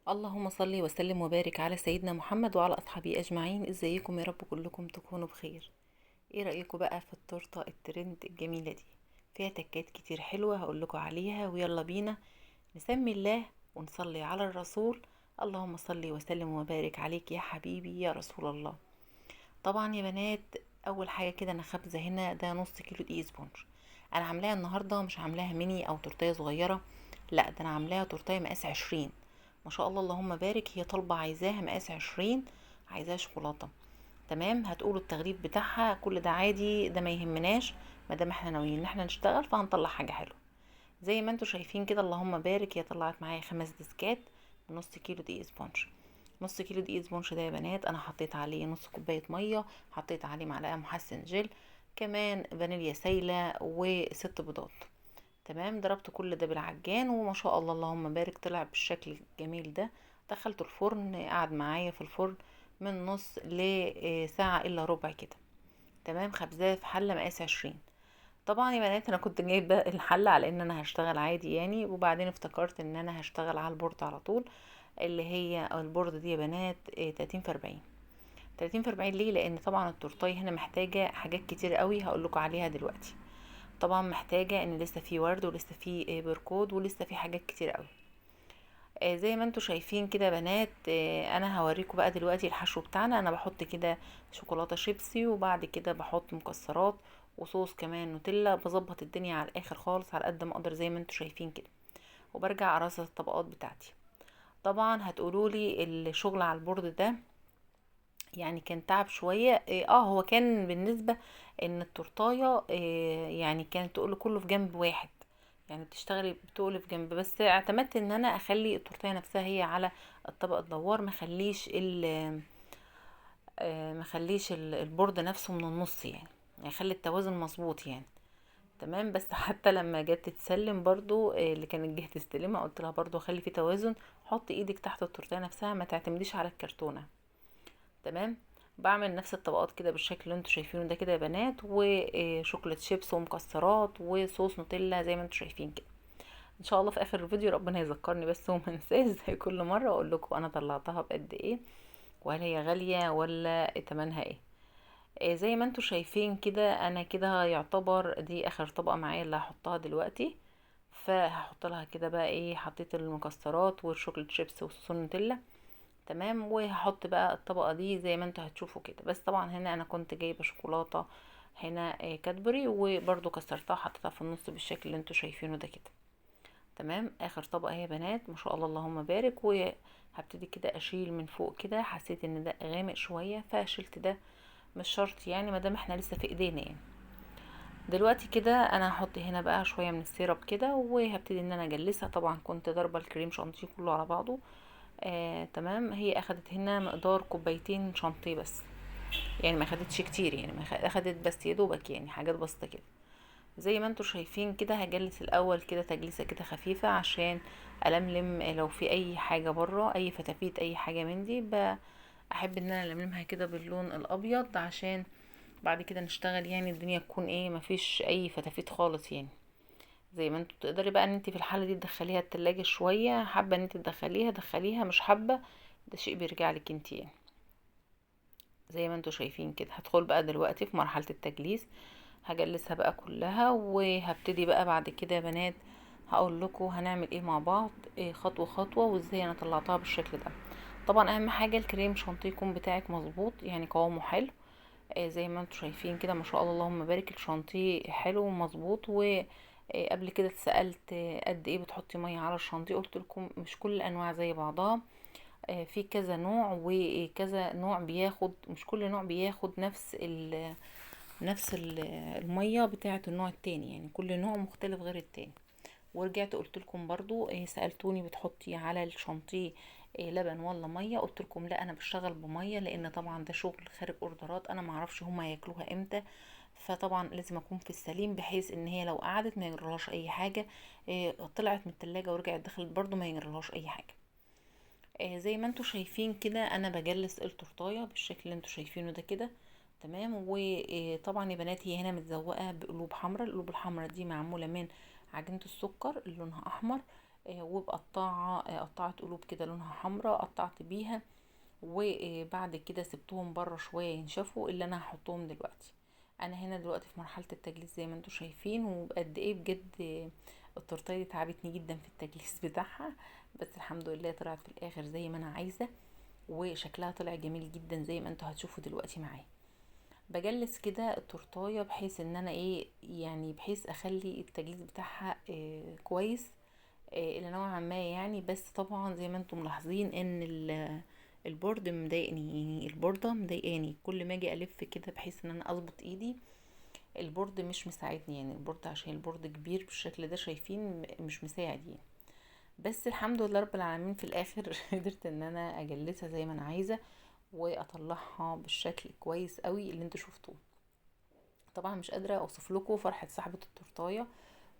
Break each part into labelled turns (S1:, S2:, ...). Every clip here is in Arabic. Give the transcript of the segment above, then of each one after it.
S1: اللهم صل وسلم وبارك على سيدنا محمد وعلى اصحابه اجمعين. ازيكم يا رب كلكم تكونوا بخير. ايه رايكم بقى في التورته الترند الجميله دي؟ فيها تكات كتير حلوه هقول لكم عليها، ويلا بينا نسمي الله ونصلي على الرسول. اللهم صل وسلم وبارك عليك يا حبيبي يا رسول الله. طبعا يا بنات، اول حاجه كده انا خابزه هنا ده نص كيلو دقيق سبونج. انا عاملاها النهارده مش عاملاها ميني او تورتيه صغيره، لا ده انا عاملاها تورتيه مقاس 20. ما شاء الله اللهم بارك، هي طالبه عايزاها مقاس 20، عايزاها شوكولاته. تمام، هتقولوا التغليف بتاعها كل ده عادي، ده ما يهمناش ما دام احنا ناويين ان احنا نشتغل فهنطلع حاجه حلوه. زي ما انتوا شايفين كده اللهم بارك، هي طلعت معايا 5 ديسكات نص كيلو دقيق سبونج. نص كيلو دقيق سبونج ده يا بنات انا حطيت عليه نص كوبايه ميه، حطيت عليه معلقه محسن جل، كمان فانيليا سايله وست بيضات. تمام، ضربت كل ده بالعجان وما شاء الله اللهم بارك طلع بالشكل الجميل ده. دخلته الفرن، قعد معايا في الفرن من نص لساعة الا ربع كده. تمام، خبزاه في حلة مقاس 20. طبعا يا بنات انا كنت جايبه الحله على ان انا هشتغل عادي يعني، وبعدين افتكرت ان انا هشتغل على البورد على طول، اللي هي البورد دي يا بنات 30 في 40. 30 في 40 ليه؟ لان طبعا التورتايه هنا محتاجه حاجات كتير قوي هقول لكم عليها دلوقتي. طبعا محتاجه ان لسه في ورد ولسه في بركود ولسه في حاجات كتير قوي. زي ما انتوا شايفين كده يا بنات، انا هوريكم بقى دلوقتي الحشو بتاعنا. انا بحط كده شوكولاته شيبسي، وبعد كده بحط مكسرات وصوص كمان نوتيلا، بظبط الدنيا على الاخر خالص على قد ما اقدر زي ما انتوا شايفين كده، وبرجع ارص الطبقات بتاعتي. طبعا هتقولوا لي الشغل على البورد ده يعني كان تعب شويه. هو كان بالنسبه ان التورتايه يعني كانت تقول كله في جنب واحد، يعني بتشتغلي بتقلي في جنب، بس اعتمدت ان انا اخلي التورتيه نفسها هي على الطبق الدوار، ما خليش البورد نفسه من النص يعني خلي التوازن مظبوط يعني. تمام، بس حتى لما جت تتسلم برضو اللي كانت جهة تستلمها قلت لها برضو خلي في توازن، حطي ايدك تحت التورتيه نفسها ما تعتمديش على الكرتونه. تمام، بعمل نفس الطبقات كده بالشكل اللي انتوا شايفينه ده كده يا بنات، وشوكولات شيبس ومكسرات وصوص نوتيلا زي ما انتوا شايفين كده. ان شاء الله في اخر الفيديو ربنا يذكرني بس وما انساش زي كل مره اقول لكم انا طلعتها بقد ايه، وهل هي غاليه ولا تمنها ايه. زي ما انتوا شايفين كده انا كده يعتبر دي اخر طبقه معايا اللي هحطها دلوقتي. فهحط لها كده بقى ايه، حطيت المكسرات والشوكولات شيبس وصوص النوتيلا. تمام، وهحط بقى الطبقه دي زي ما انتوا هتشوفوا كده، بس طبعا هنا انا كنت جايبه شوكولاته هنا كادبري، وبرده كسرتها حطيتها في النص بالشكل اللي انتوا شايفينه ده كده. تمام، اخر طبقه اهي يا بنات ما شاء الله اللهم بارك، وهبتدي كده اشيل من فوق كده، حسيت ان ده غامق شويه فشلت ده، مش شرط يعني ما دام احنا لسه في ايدينا يعني. دلوقتي كده انا هحط هنا بقى شويه من السيرب كده، وهبتدي ان انا اجلسها. طبعا كنت ضاربه الكريم شانتيه كله على بعضه. تمام، هي اخدت هنا مقدار كوبايتين شانتيه بس، يعني ما اخدتش كتير يعني، ما اخدت بس يا دوبك يعني حاجات بسيطه كده. زي ما انتوا شايفين كده هجلس الاول كده تجليسه كده خفيفه عشان الملم لو في اي حاجه بره، اي فتافيت اي حاجه من دي احب ان انا الملمها كده باللون الابيض عشان بعد كده نشتغل يعني الدنيا تكون ايه مفيش اي فتافيت خالص يعني. زي ما انتوا تقدري بقى ان انت في الحاله دي تدخليها التلاجة شويه، حابه ان انت تدخليها دخليها، مش حابه ده شيء بيرجع لك انت يعني. زي ما انتوا شايفين كده هدخل بقى دلوقتي في مرحله التجليس، هجلسها بقى كلها، وهبتدي بقى بعد كده يا بنات هقول لكم هنعمل ايه مع بعض، إيه خطوه خطوه وازاي انا طلعتها بالشكل ده. طبعا اهم حاجه الكريم شانتيه يكون بتاعك مظبوط يعني قوامه حلو. زي ما انتوا شايفين كده ما شاء الله اللهم بارك، الشانتيه حلو ومظبوط. وقبل كده اتسالت قد ايه بتحطي ميه على الشانتيه، قلت لكم مش كل الانواع زي بعضها، في كذا نوع وكذا نوع بياخد، مش كل نوع بياخد نفس الميه بتاعه النوع التاني، يعني كل نوع مختلف غير التاني. ورجعت قلت لكم برضو سألتوني بتحطي على الشانتيه لبن ولا ميه، قلت لكم لا انا بشتغل بميه، لان طبعا ده شغل خارج اوردرات انا معرفش هما هياكلوها امتى، فطبعا لازم اكون في السليم بحيث ان هي لو قعدت ما يجرلهاش اي حاجه، طلعت من التلاجة ورجعت دخلت برضو ما يجرلهاش اي حاجه. زي ما انتوا شايفين كده انا بجلس التورتايه بالشكل اللي انتوا شايفينه ده كده. تمام، وطبعا يا بنات هي هنا متزوقه بقلوب حمراء، القلوب الحمراء دي معموله من عجينه السكر اللي لونها احمر. وبقطعها قطعة قلوب كده لونها حمراء، قطعت بيها. وبعد كده سبتهم بره شوية ينشفوا، اللي انا هحطهم دلوقتي. انا هنا دلوقتي في مرحلة التجليس زي ما انتوا شايفين، وقد ايه بجد التورتيه دي تعبتني جدا في التجليس بتاعها، بس الحمد لله طلعت في الاخر زي ما انا عايزة، وشكلها طلع جميل جدا زي ما انتوا هتشوفوا دلوقتي معايا. بجلس كده التورتايه بحيث ان انا ايه يعني، بحيث اخلي التجليس بتاعها كويس الى نوعا ما يعني. بس طبعا زي ما انتم ملاحظين ان البورد مضايقني، يعني البوردة مضايقاني كل ما اجي الف كده بحيث ان انا اظبط ايدي، البورد مش مساعدني يعني. البورد عشان البورد كبير بالشكل ده شايفين مش مساعد يعني. بس الحمد لله رب العالمين في الاخر قدرت ان انا اجلسها زي ما انا عايزة، واطلعها بالشكل كويس قوي اللي انتوا شفتوه. طبعا مش قادرة اوصف لكم فرحة صاحبة التورتايه،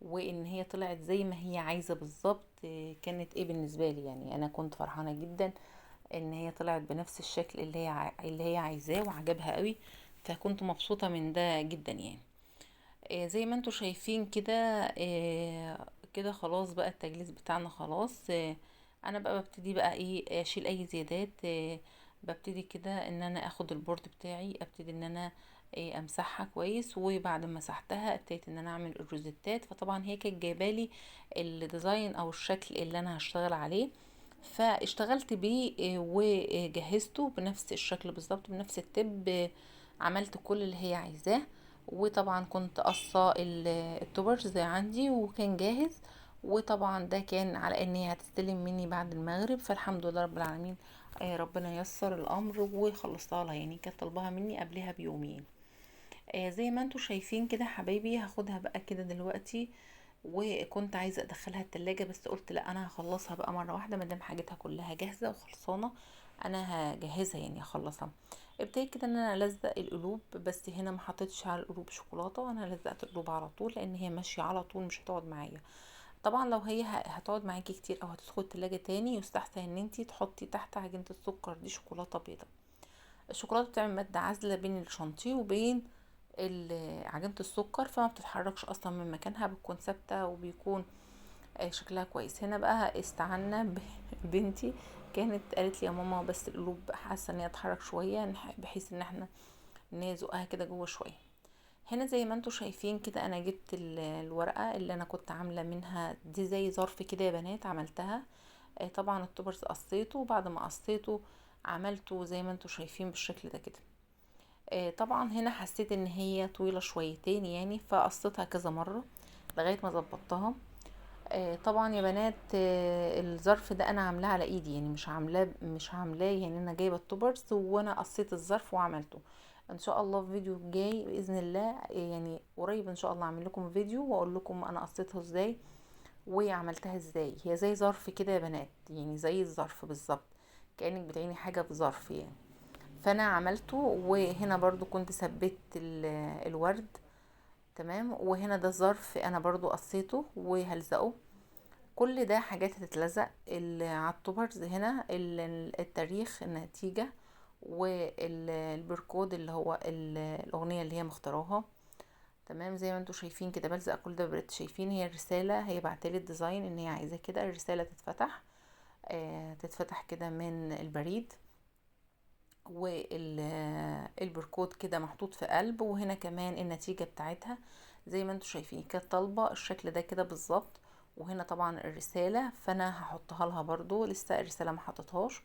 S1: وان هي طلعت زي ما هي عايزة بالظبط. كانت ايه بالنسبة لي يعني، انا كنت فرحانة جدا ان هي طلعت بنفس الشكل اللي هي عايزاه وعجبها قوي، فكنت مبسوطة من ده جدا يعني. زي ما انتوا شايفين كده كده خلاص بقى التجليس بتاعنا خلاص. انا بقى ببتدي بقى ايه اشيل اي زيادات. ببتدي كده ان انا اخد البورد بتاعي، ابتدي ان انا امسحها كويس، وبعد ما مسحتها ابتديت ان انا اعمل الروزيتات. فطبعا هي كانت جايبالي الديزاين او الشكل اللي انا هشتغل عليه، فاشتغلت بيه وجهزته بنفس الشكل بالظبط بنفس التب. عملت كل اللي هي عايزاه، وطبعا كنت قصة التوبرز عندي وكان جاهز. وطبعا ده كان على ان هي هتستلم مني بعد المغرب، فالحمد لله رب العالمين ربنا يسر الامر وخلصتها لها، يعني كانت طلبها مني قبلها بيومين. زي ما انتوا شايفين كده حبايبي، هاخدها بقى كده دلوقتي. وكنت عايزه ادخلها التلاجة، بس قلت لا انا هخلصها بقى مره واحده مادام حاجتها كلها جاهزه وخلصانه، انا هجهزها يعني هخلصها. ابتديت كده ان انا الزق القلوب، بس هنا ما حطيتش على القلوب شوكولاته، انا لزقت القلوب على طول لان هي ماشيه على طول مش هتقعد معايا. طبعا لو هي هتقعد معاكي كتير او هتدخل التلاجة تاني، يستحسن ان انتي تحطي تحت عجينه السكر دي شوكولاته بيضه. الشوكولاته بتعمل ماده عازله بين الشانتيه وبين عجينه السكر، فما بتتحركش اصلا من مكانها، بتكون ثابته وبيكون شكلها كويس. هنا بقى استعنا ببنتي، كانت قالت لي يا ماما بس القلوب حاسه ان هي تتحرك شويه، بحيث ان احنا نزقها كده جوه شويه. هنا زي ما انتوا شايفين كده انا جبت الورقه اللي انا كنت عامله منها دي زي ظرف كده يا بنات، عملتها. طبعا التوبرز قصيته، وبعد ما قصيته عملته زي ما انتوا شايفين بالشكل ده كده. طبعا هنا حسيت ان هي طويله شويتين يعني، فقصيتها كذا مره لغايه ما ظبطتها. طبعا يا بنات الظرف ده انا عاملاه على ايدي، يعني مش عاملاه يعني انا جايبه التوبرز وانا قصيت الظرف وعملته. ان شاء الله في فيديو جاي باذن الله يعني قريب ان شاء الله اعمل لكم فيديو واقول لكم انا قصيتها ازاي وعملتها ازاي. هي زي ظرف كده يا بنات، يعني زي الظرف بالظبط، كانك بتعيني حاجه في ظرف يعني. فانا عملته، وهنا برضو كنت ثبت الورد. تمام، وهنا ده الظرف انا برضو قصيته وهلزقه. كل ده حاجات هتتلزق على التوبرز. هنا التاريخ النتيجة والبركود اللي هو الأغنية اللي هي مختاراها. تمام، زي ما انتوا شايفين كده بلزق كل ده بريد. شايفين هي الرسالة، هي بعتلي الديزاين ان هي عايزة كده الرسالة تتفتح تتفتح كده من البريد، والبركود كده محطوط في قلب. وهنا كمان النتيجة بتاعتها زي ما انتوا شايفين كانت طالبة الشكل ده كده بالظبط. وهنا طبعا الرسالة، فانا هحطها لها برضو، لسه الرسالة ما حطيتهاش،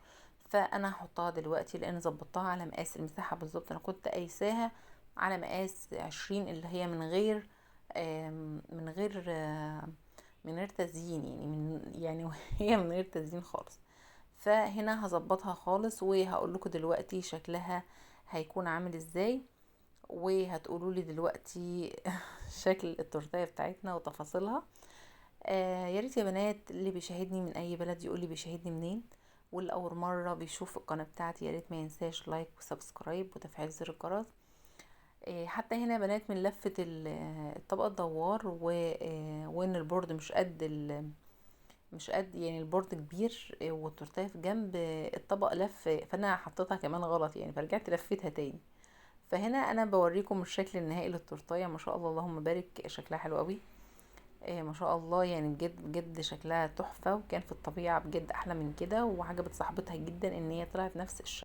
S1: فانا هحطها دلوقتي لان ظبطتها على مقاس المساحة بالظبط. انا كنت قايساها على مقاس 20 اللي هي من غير تزيين يعني، يعني هي من غير تزيين خالص. فهنا هظبطها خالص وهقول لكم دلوقتي شكلها هيكون عامل ازاي، وهتقولوا لي دلوقتي شكل التورتيه بتاعتنا وتفاصيلها. يا ريت يا بنات اللي بيشاهدني من اي بلد يقول لي بيشاهدني منين، واللي اول مره بيشوف القناه بتاعتي يا ريت ما ينساش لايك وسبسكرايب وتفعيل زر الجرس. حتى هنا يا بنات من لفه الطبقه الدوار وان البورد مش قد يعني البورد كبير والتورتيه في جنب الطبق لف، فانا حطيتها كمان غلط يعني، فرجعت لفيتها تاني. فهنا انا بوريكم الشكل النهائي للتورتيه، ما شاء الله اللهم بارك شكلها حلو قوي. ما شاء الله يعني، بجد بجد شكلها تحفة، وكان في الطبيعة بجد احلى من كده، وعجبت صاحبتها جدا ان هي طلعت نفس الشكل.